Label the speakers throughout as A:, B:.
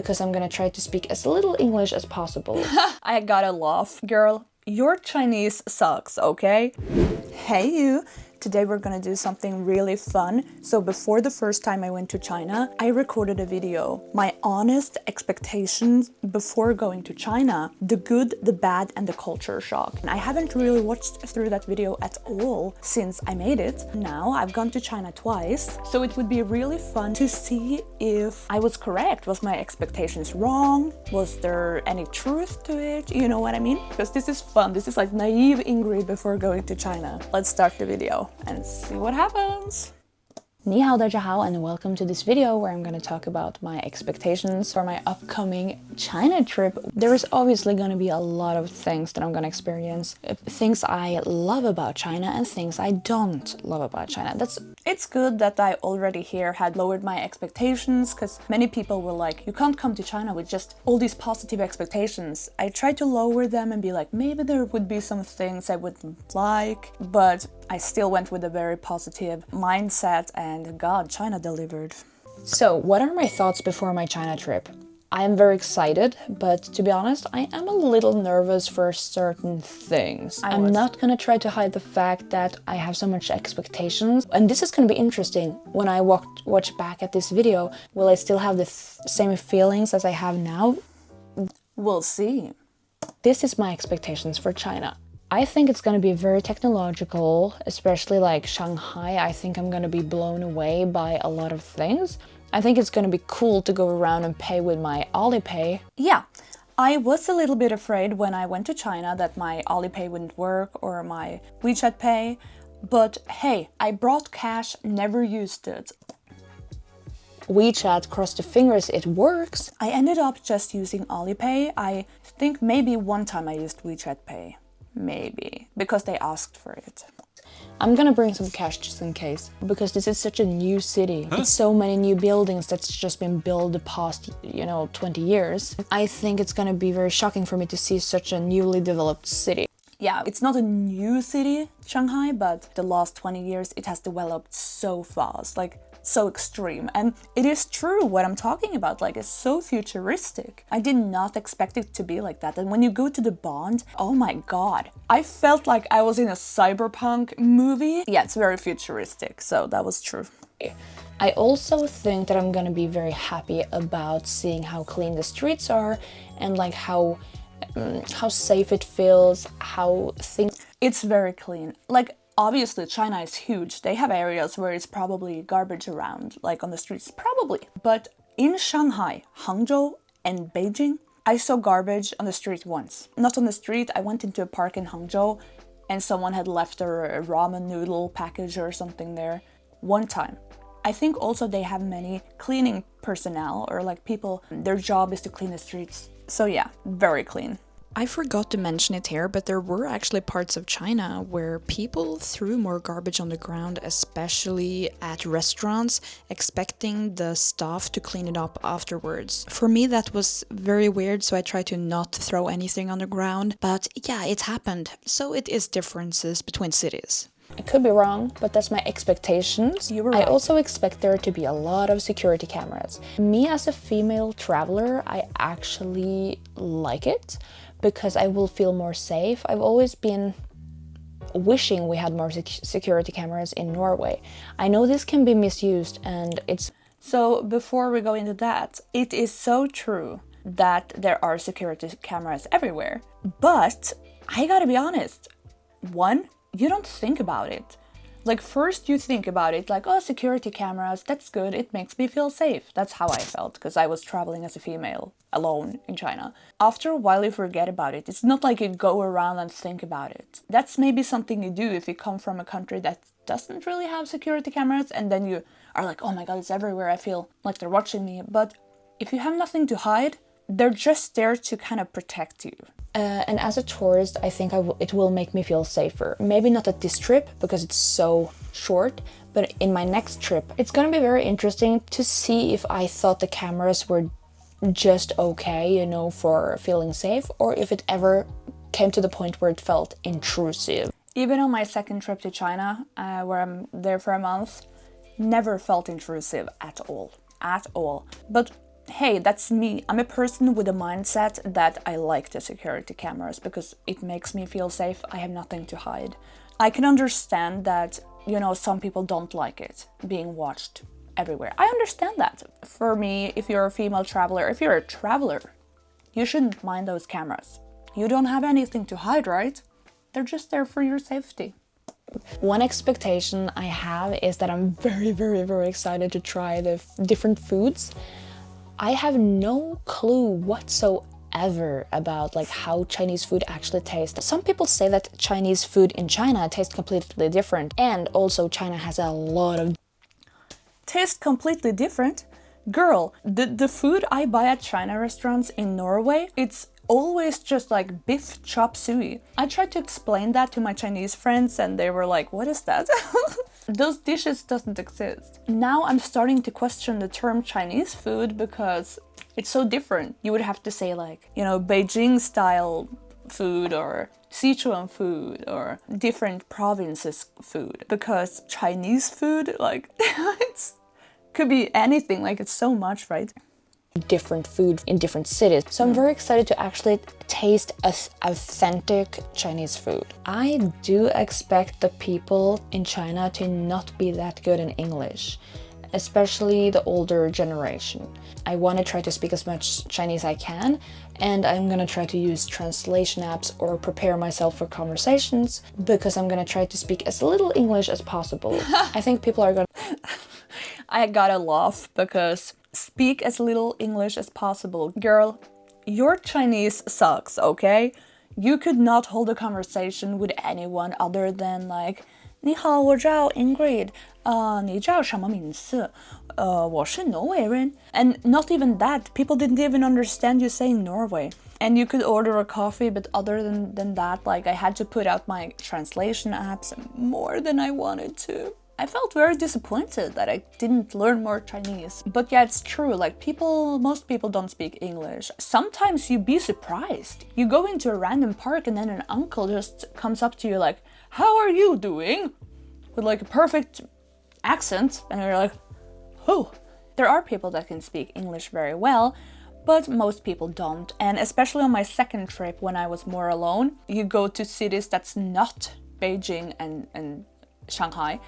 A: because I'm gonna try to speak as little English as possible. I gotta laugh. Girl, your Chinese sucks, okay? Hey you! Today we're gonna do something really fun. So before the first time I went to China, I recorded a video. My honest expectations before going to China. The good, the bad, and the culture shock. And I haven't really watched through that video at all since I made it. Now I've gone to China twice, so it would be really fun to see if I was correct. Was my expectations wrong? Was there any truth to it? You know what I mean? Because this is fun. This is like naive Ingrid before going to China. Let's start the video and see what happens. 你好，大家好, and welcome to this video where I'm going to talk about my expectations for my upcoming China trip. There is obviously going to be a lot of things that I'm going to experience. Things I love about China and things I don't love about China. It's good that I already here had lowered my expectations, because many people were like, you can't come to China with just all these positive expectations. I tried to lower them and be like, maybe there would be some things I wouldn't like, but I still went with a very positive mindset, and God, China delivered. So, what are my thoughts before my China trip? I am very excited, but to be honest, I am a little nervous for certain things. I'm not gonna try to hide the fact that I have so much expectations, and this is gonna be interesting. When I watch back at this video, will I still have the same feelings as I have now? We'll see. This is my expectations for China. I think it's going to be very technological, especially like Shanghai. I think I'm going to be blown away by a lot of things. I think it's going to be cool to go around and pay with my Alipay. Yeah, I was a little bit afraid when I went to China that my Alipay wouldn't work or my WeChat Pay. But hey, I brought cash, never used it. WeChat, cross the fingers, it works. I ended up just using Alipay. I think maybe one time I used WeChat Pay. Maybe, because they asked for it. I'm gonna bring some cash just in case, because this is such a new city. It's so many new buildings that's just been built the past, 20 years. I think it's gonna be very shocking for me to see such a newly developed city. Yeah, it's not a new city, Shanghai, but the last 20 years it has developed so fast, like so extreme. And it is true what I'm talking about, like it's so futuristic. I did not expect it to be like that. And when you go to the Bond, oh my god, I felt like I was in a cyberpunk movie. Yeah, it's very futuristic, so that was true. I also think that I'm gonna be very happy about seeing how clean the streets are and like how safe it feels, how things... It's very clean. Like, obviously, China is huge. They have areas where it's probably garbage around, like on the streets, probably. But in Shanghai, Hangzhou, and Beijing, I saw garbage on the street once. Not on the street, I went into a park in Hangzhou and someone had left a ramen noodle package or something there. One time. I think also they have many cleaning personnel, or like people, their job is to clean the streets. So yeah, very clean. I forgot to mention it here, but there were actually parts of China where people threw more garbage on the ground, especially at restaurants, expecting the staff to clean it up afterwards. For me, that was very weird, so I tried to not throw anything on the ground. But yeah, it happened. So it is differences between cities. I could be wrong, but that's my expectations. You were right. I also expect there to be a lot of security cameras. Me as a female traveler, I actually like it because I will feel more safe. I've always been wishing we had more security cameras in Norway. I know this can be misused and it's... So before we go into that, it is so true that there are security cameras everywhere. But I gotta be honest, one, you don't think about it. Like first you think about it like, oh, security cameras, that's good, it makes me feel safe. That's how I felt, because I was traveling as a female, alone in China. After a while you forget about it. It's not like you go around and think about it. That's maybe something you do if you come from a country that doesn't really have security cameras, and then you are like, oh my god, it's everywhere, I feel like they're watching me. But if you have nothing to hide, they're just there to kind of protect you. And as a tourist, I think it will make me feel safer. Maybe not at this trip, because it's so short, but in my next trip. It's gonna be very interesting to see if I thought the cameras were just okay, for feeling safe, or if it ever came to the point where it felt intrusive. Even on my second trip to China, where I'm there for a month, never felt intrusive at all. But hey, that's me. I'm a person with a mindset that I like the security cameras because it makes me feel safe. I have nothing to hide. I can understand that, you know, some people don't like it being watched everywhere. I understand that. For me, if you're a female traveler, if you're a traveler, you shouldn't mind those cameras. You don't have anything to hide, right? They're just there for your safety. One expectation I have is that I'm very, very, very excited to try the different foods. I have no clue whatsoever about like how Chinese food actually tastes. Some people say that Chinese food in China tastes completely different, and also China has a lot of taste completely different. Girl, the food I buy at China restaurants in Norway, it's always just like beef chop suey. I tried to explain that to my Chinese friends and they were like, what is that? Those dishes doesn't exist. Now I'm starting to question the term Chinese food because it's so different. You would have to say like, you know, Beijing style food or Sichuan food or different provinces food, because Chinese food, like it's could be anything, like it's so much, right? Different food in different cities. So I'm very excited to actually taste authentic Chinese food. I do expect the people in China to not be that good in English, especially the older generation. I want to try to speak as much Chinese I can, and I'm gonna try to use translation apps or prepare myself for conversations because I'm gonna try to speak as little English as possible. I think people are gonna... I gotta laugh because speak as little English as possible. Girl, your Chinese sucks, okay? You could not hold a conversation with anyone other than like, 你好，我叫 Ingrid. 你叫什么名字？我是挪威人. And not even that, people didn't even understand you saying Norway. And you could order a coffee, but other than that, like I had to put out my translation apps more than I wanted to. I felt very disappointed that I didn't learn more Chinese. But yeah, it's true, like most people don't speak English. Sometimes you'd be surprised. You go into a random park and then an uncle just comes up to you like, how are you doing? With like a perfect accent, and you're like, oh. There are people that can speak English very well, but most people don't. And especially on my second trip when I was more alone, you go to cities that's not Beijing and Shanghai.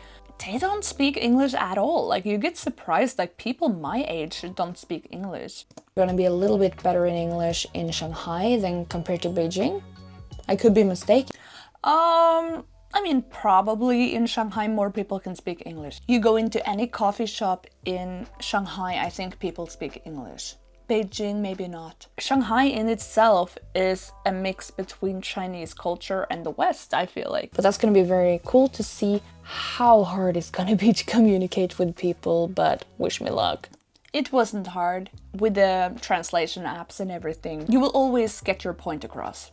A: They don't speak English at all. Like you get surprised, like people my age don't speak English. You're gonna be a little bit better in English in Shanghai than compared to Beijing. I could be mistaken. I mean, probably in Shanghai more people can speak English. You go into any coffee shop in Shanghai, I think people speak English. Beijing, maybe not. Shanghai in itself is a mix between Chinese culture and the West, I feel like. But that's gonna be very cool to see how hard it's gonna be to communicate with people, but wish me luck. It wasn't hard. With the translation apps and everything, you will always get your point across.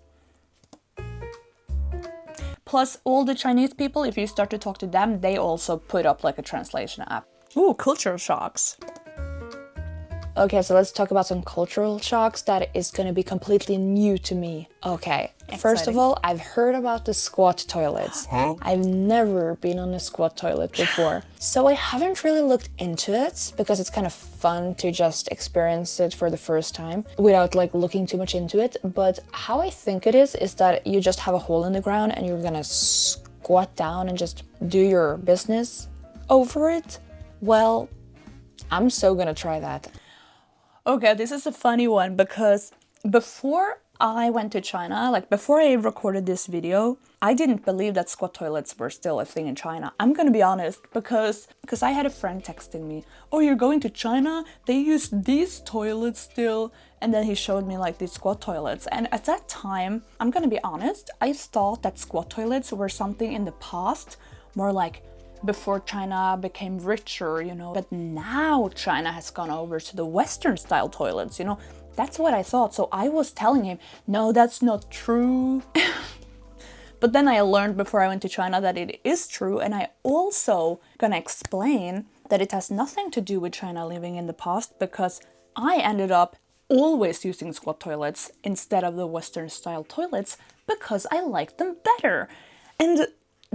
A: Plus, all the Chinese people, if you start to talk to them, they also put up like a translation app. Ooh, culture shocks. Okay, so let's talk about some cultural shocks that is going to be completely new to me. Okay, first of all, I've heard about the squat toilets. Huh? I've never been on a squat toilet before. So I haven't really looked into it because it's kind of fun to just experience it for the first time without like looking too much into it. But how I think it is that you just have a hole in the ground and you're gonna squat down and just do your business over it. Well, I'm so gonna try that. Okay, this is a funny one because before I went to China, like before I recorded this video, I didn't believe that squat toilets were still a thing in China. I'm gonna be honest, because I had a friend texting me, oh, you're going to China? They use these toilets still. And then he showed me like these squat toilets. And at that time, I'm gonna be honest, I thought that squat toilets were something in the past, more like before China became richer, you know. But now China has gone over to the Western style toilets, you know. That's what I thought. So I was telling him, no, that's not true. But then I learned before I went to China that it is true. And I also gonna explain that it has nothing to do with China living in the past, because I ended up always using squat toilets instead of the Western style toilets because I like them better. And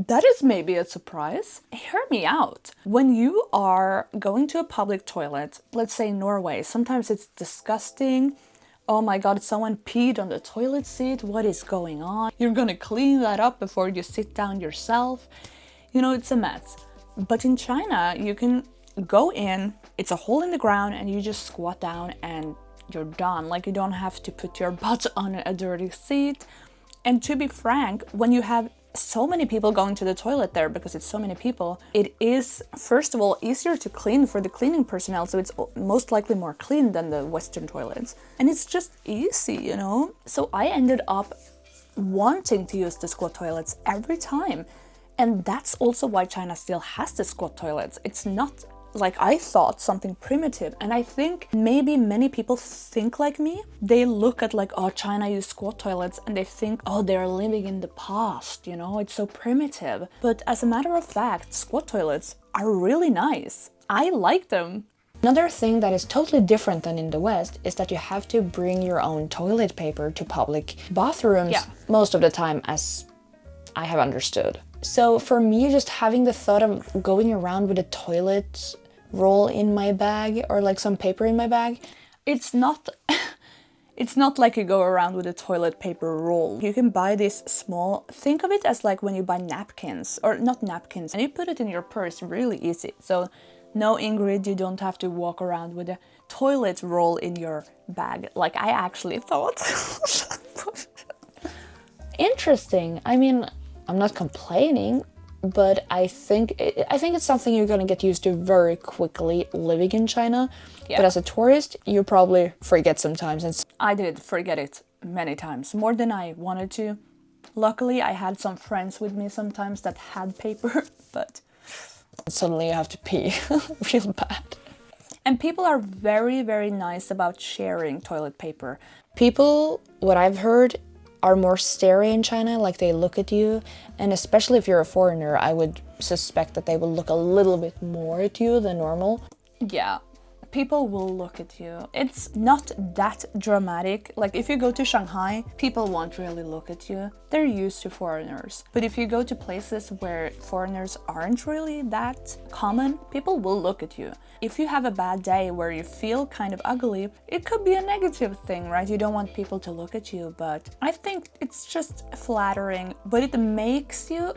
A: That is maybe a surprise. Hear me out. When you are going to a public toilet, let's say Norway, sometimes it's disgusting. Oh my god, someone peed on the toilet seat. What is going on? You're gonna clean that up before you sit down yourself. You know, it's a mess. But in China, you can go in, it's a hole in the ground, and you just squat down and you're done. Like, you don't have to put your butt on a dirty seat. And to be frank, when you have so many people going to the toilet there, because it's so many people, it is, first of all, easier to clean for the cleaning personnel, so it's most likely more clean than the Western toilets. And it's just easy, you know? So I ended up wanting to use the squat toilets every time. And that's also why China still has the squat toilets. It's not like I thought something primitive, and I think maybe many people think like me. They look at like, oh, China use squat toilets, and they think, oh, they're living in the past, you know, it's so primitive. But as a matter of fact, squat toilets are really nice. I like them.
B: Another thing that is totally different than in the West is that you have to bring your own toilet paper to public bathrooms most of the time, as I have understood. So for me, just having the thought of going around with a toilet roll in my bag or like some paper in my bag,
A: it's not like you go around with a toilet paper roll. You can buy this small, think of it as like when you buy napkins, or not napkins, and you put it in your purse really easy. So no, Ingrid, you don't have to walk around with a toilet roll in your bag like I actually thought.
B: Interesting. I mean, I'm not complaining, but I think it's something you're gonna get used to very quickly living in China. Yeah. But as a tourist, you probably forget sometimes. And
A: I did forget it many times, more than I wanted to. Luckily, I had some friends with me sometimes that had paper, but
B: suddenly you have to pee real bad.
A: And people are very, very nice about sharing toilet paper.
B: People, what I've heard, are more starey in China, like they look at you, and especially if you're a foreigner, I would suspect that they will look a little bit more at you than normal.
A: Yeah, people will look at you. It's not that dramatic. Like if you go to Shanghai, people won't really look at you. They're used to foreigners. But if you go to places where foreigners aren't really that common, people will look at you. If you have a bad day where you feel kind of ugly, it could be a negative thing, right? You don't want people to look at you, but I think it's just flattering, but it makes your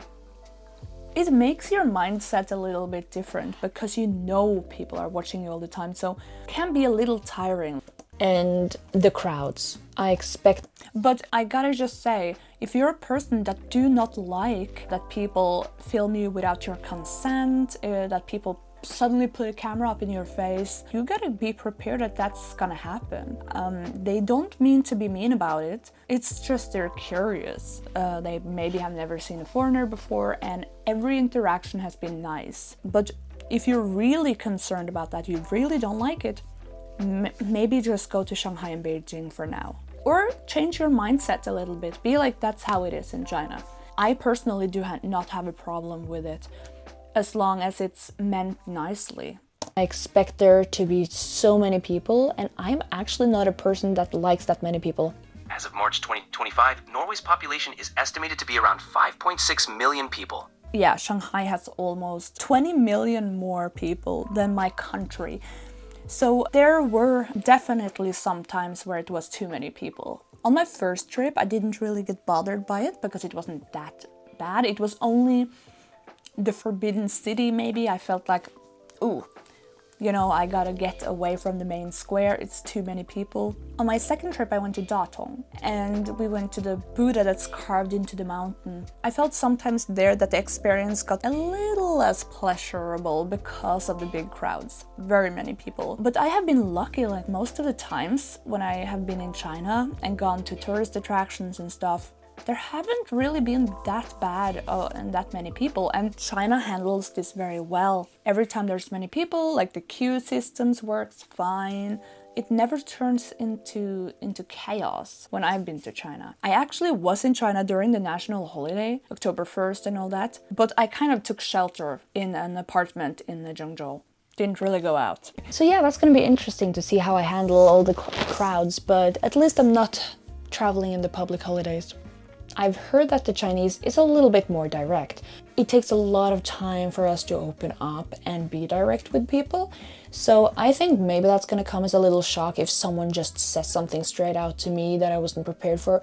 A: mindset a little bit different because you know people are watching you all the time, so it can be a little tiring.
B: And the crowds, I expect.
A: But I gotta just say, if you're a person that do not like that people film you without your consent, that people suddenly put a camera up in your face, you gotta be prepared that that's gonna happen. They don't mean to be mean about it, it's just they're curious. They maybe have never seen a foreigner before, and every interaction has been nice. But if you're really concerned about that, you really don't like it, maybe just go to Shanghai and Beijing for now. Or change your mindset a little bit, be like that's how it is in China. I personally do not have a problem with it, as long as it's meant nicely.
B: I expect there to be so many people, and I'm actually not a person that likes that many people.
C: As of March 2025, Norway's population is estimated to be around 5.6 million people.
A: Yeah, Shanghai has almost 20 million more people than my country. So there were definitely some times where it was too many people. On my first trip, I didn't really get bothered by it because it wasn't that bad. It was only the Forbidden City, maybe. I felt like, ooh, you know, I gotta get away from the main square, it's too many people. On my second trip I went to Datong, and we went to the Buddha that's carved into the mountain. I felt sometimes there that the experience got a little less pleasurable because of the big crowds, very many people. But I have been lucky, like most of the times when I have been in China and gone to tourist attractions and stuff, there haven't really been that bad and that many people, and China handles this very well. Every time there's many people, like the queue systems works fine. It never turns into chaos when I've been to China. I actually was in China during the national holiday, October 1st and all that, but I kind of took shelter in an apartment in the Zhengzhou. Didn't really go out.
B: So yeah, that's gonna be interesting to see how I handle all the crowds, but at least I'm not traveling in the public holidays. I've heard that the Chinese is a little bit more direct. It takes a lot of time for us to open up and be direct with people. So I think maybe that's gonna come as a little shock if someone just says something straight out to me that I wasn't prepared for.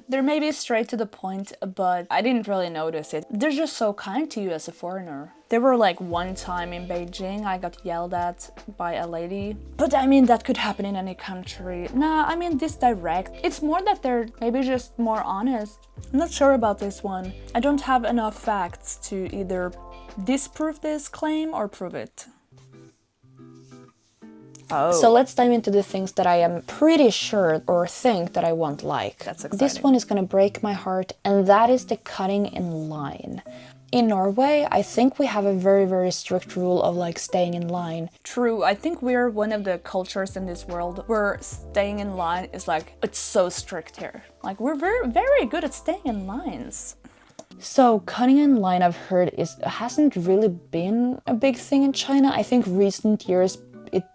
A: They're maybe straight to the point, but I didn't really notice it. They're just so kind to you as a foreigner. There were like one time in Beijing I got yelled at by a lady. But I mean, that could happen in any country. Nah, I mean this direct. It's more that they're maybe just more honest. I'm not sure about this one. I don't have enough facts to either disprove this claim or prove it. Oh.
B: So let's dive into the things that I am pretty sure or think that I won't like.
A: That's exciting.
B: This one is gonna break my heart, and that is the cutting in line. In Norway, I think we have a very, very strict rule of like staying in line.
A: True, I think we're one of the cultures in this world where staying in line is like, it's so strict here. Like we're very, very good at staying in lines.
B: So cutting in line, I've heard, hasn't really been a big thing in China. I think recent years,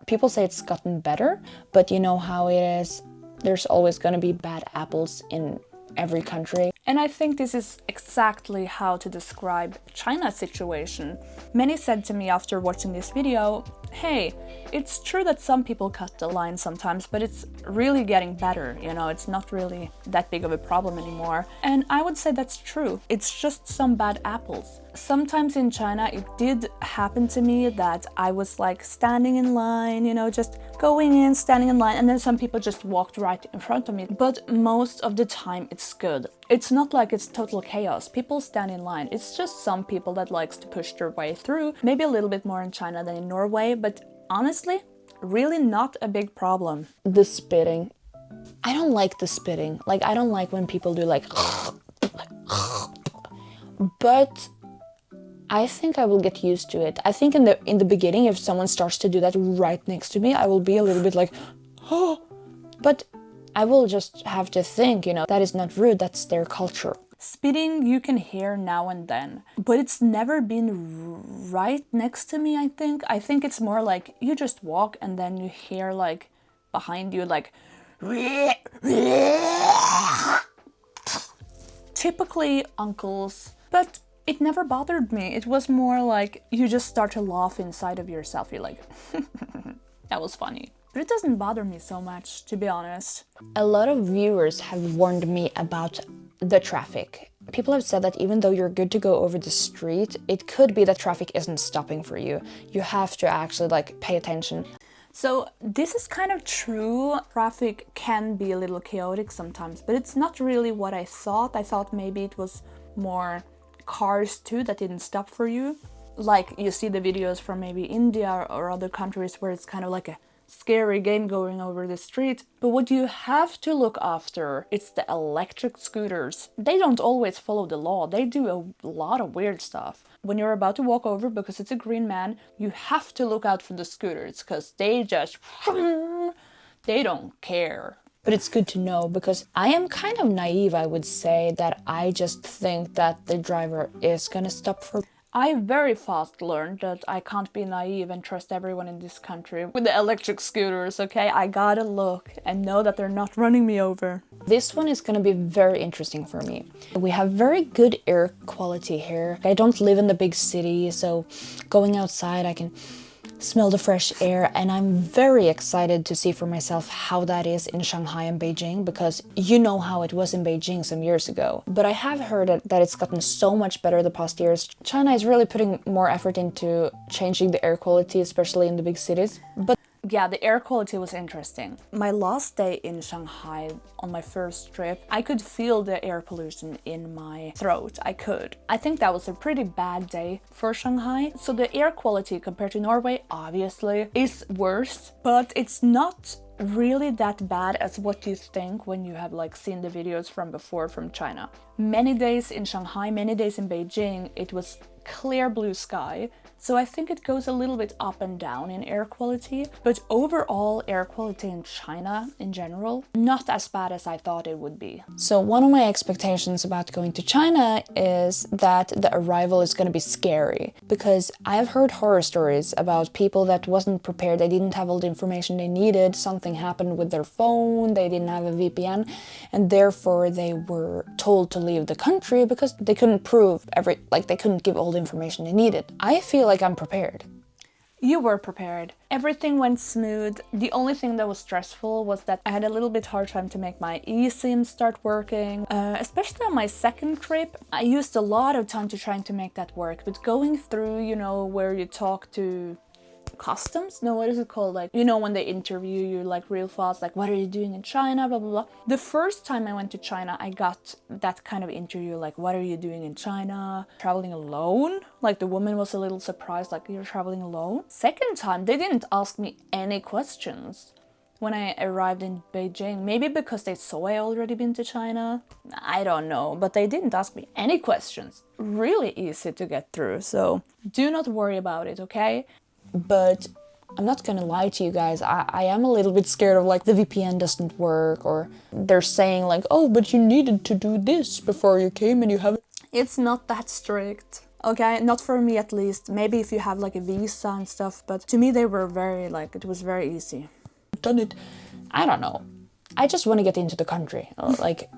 B: people say it's gotten better, but you know how it is. There's always going to be bad apples in every country.
A: And I think this is exactly how to describe China's situation. Many said to me after watching this video, hey, it's true that some people cut the line sometimes, but it's really getting better, you know, it's not really that big of a problem anymore. And I would say that's true. It's just some bad apples. Sometimes in China, it did happen to me that I was like standing in line, you know, just going in, standing in line, and then some people just walked right in front of me. But most of the time, it's good. It's not like it's total chaos. People stand in line. It's just some people that likes to push their way through. Maybe a little bit more in China than in Norway, but honestly, really not a big problem.
B: The spitting. I don't like the spitting. Like, I don't like when people do like but I think I will get used to it. I think in the beginning, if someone starts to do that right next to me, I will be a little bit like, oh, but I will just have to think, you know, that is not rude, that's their culture.
A: Spitting you can hear now and then, but it's never been right next to me, I think. I think it's more like you just walk and then you hear like behind you like typically uncles, but it never bothered me. It was more like you just start to laugh inside of yourself. You're like, that was funny. But it doesn't bother me so much, to be honest.
B: A lot of viewers have warned me about the traffic. People have said that even though you're good to go over the street, it could be that traffic isn't stopping for you. You have to actually like pay attention.
A: So this is kind of true. Traffic can be a little chaotic sometimes, but it's not really what I thought. I thought maybe it was more cars too that didn't stop for you. Like you see the videos from maybe India or other countries where it's kind of like a scary game going over the street. But what you have to look after, it's the electric scooters. They don't always follow the law. They do a lot of weird stuff. When you're about to walk over because it's a green man, you have to look out for the scooters because they just, they don't care.
B: But it's good to know because I am kind of naive, I would say, that I just think that the driver is gonna stop for...
A: I very fast learned that I can't be naive and trust everyone in this country with the electric scooters, okay? I gotta look and know that they're not running me over.
B: This one is gonna be very interesting for me. We have very good air quality here. I don't live in the big city, so going outside I can smell the fresh air, and I'm very excited to see for myself how that is in Shanghai and Beijing, because you know how it was in Beijing some years ago. But I have heard that it's gotten so much better the past years. China is really putting more effort into changing the air quality, especially in the big cities. But
A: yeah, the air quality was interesting. My last day in Shanghai on my first trip, I could feel the air pollution in my throat. I could. I think that was a pretty bad day for Shanghai. So the air quality compared to Norway, obviously, is worse, but it's not really that bad as what you think when you have like seen the videos from before from China. Many days in Shanghai, many days in Beijing, it was clear blue sky. So I think it goes a little bit up and down in air quality, but overall air quality in China in general, not as bad as I thought it would be.
B: So one of my expectations about going to China is that the arrival is going to be scary, because I've heard horror stories about people that wasn't prepared, they didn't have all the information they needed, something something happened with their phone, they didn't have a VPN, and therefore they were told to leave the country because they couldn't prove they couldn't give all the information they needed. I feel like I'm prepared.
A: You were prepared. Everything went smooth. The only thing that was stressful was that I had a little bit hard time to make my eSIM start working. Especially on my second trip, I used a lot of time to trying to make that work. But going through, you know, where you talk to customs? No, what is it called? Like, you know, when they interview you like real fast, like, what are you doing in China, blah, blah, blah. The first time I went to China, I got that kind of interview, like, what are you doing in China? Traveling alone? Like, the woman was a little surprised, like, you're traveling alone? Second time, they didn't ask me any questions when I arrived in Beijing. Maybe because they saw I already been to China. I don't know, but they didn't ask me any questions. Really easy to get through, so do not worry about it, okay?
B: But I'm not gonna lie to you guys, I am a little bit scared of like the VPN doesn't work, or they're saying like, oh, but you needed to do this before you came and you haven't.
A: It's not that strict, okay? Not for me at least. Maybe if you have like a visa and stuff, but to me they were very like, it was very easy.
B: Done it. I don't know. I just want to get into the country. Like,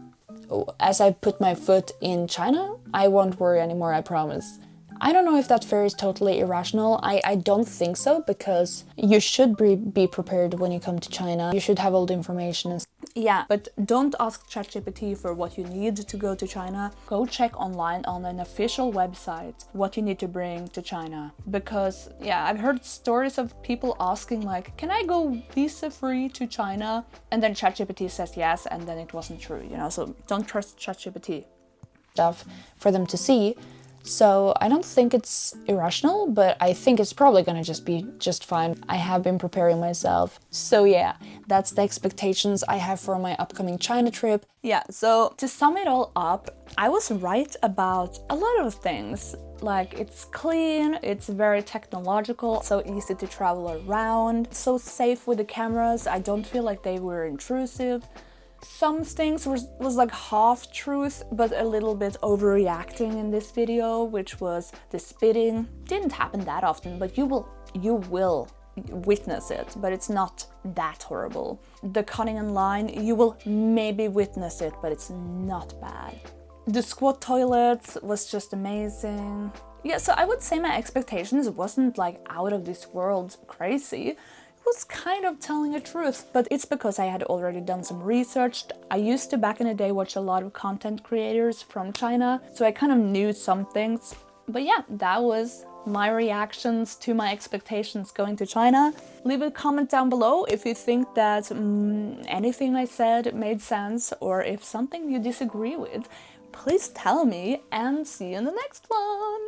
B: as I put my foot in China, I won't worry anymore, I promise. I don't know if that fear is totally irrational. I don't think so, because you should be prepared when you come to China. You should have all the information.
A: Yeah, but don't ask ChatGPT for what you need to go to China. Go check online on an official website what you need to bring to China. Because, yeah, I've heard stories of people asking like, can I go visa-free to China? And then ChatGPT says yes, and then it wasn't true, you know, so don't trust ChatGPT.
B: Stuff for them to see. So I don't think it's irrational, but I think it's probably gonna just be just fine. I have been preparing myself. So yeah, that's the expectations I have for my upcoming China trip.
A: Yeah, so to sum it all up, I was right about a lot of things. Like, it's clean, it's very technological, so easy to travel around, so safe with the cameras. I don't feel like they were intrusive. Some things was like half truth, but a little bit overreacting in this video, which was the spitting. Didn't happen that often, but you will witness it, but it's not that horrible. The cutting in line, you will maybe witness it, but it's not bad. The squat toilets was just amazing. Yeah, so I would say my expectations wasn't like out of this world crazy. Was kind of telling the truth, but it's because I had already done some research. I used to back in the day watch a lot of content creators from China, so I kind of knew some things. But yeah, that was my reactions to my expectations going to China. Leave a comment down below if you think that anything I said made sense, or if something you disagree with. Please tell me, and see you in the next one!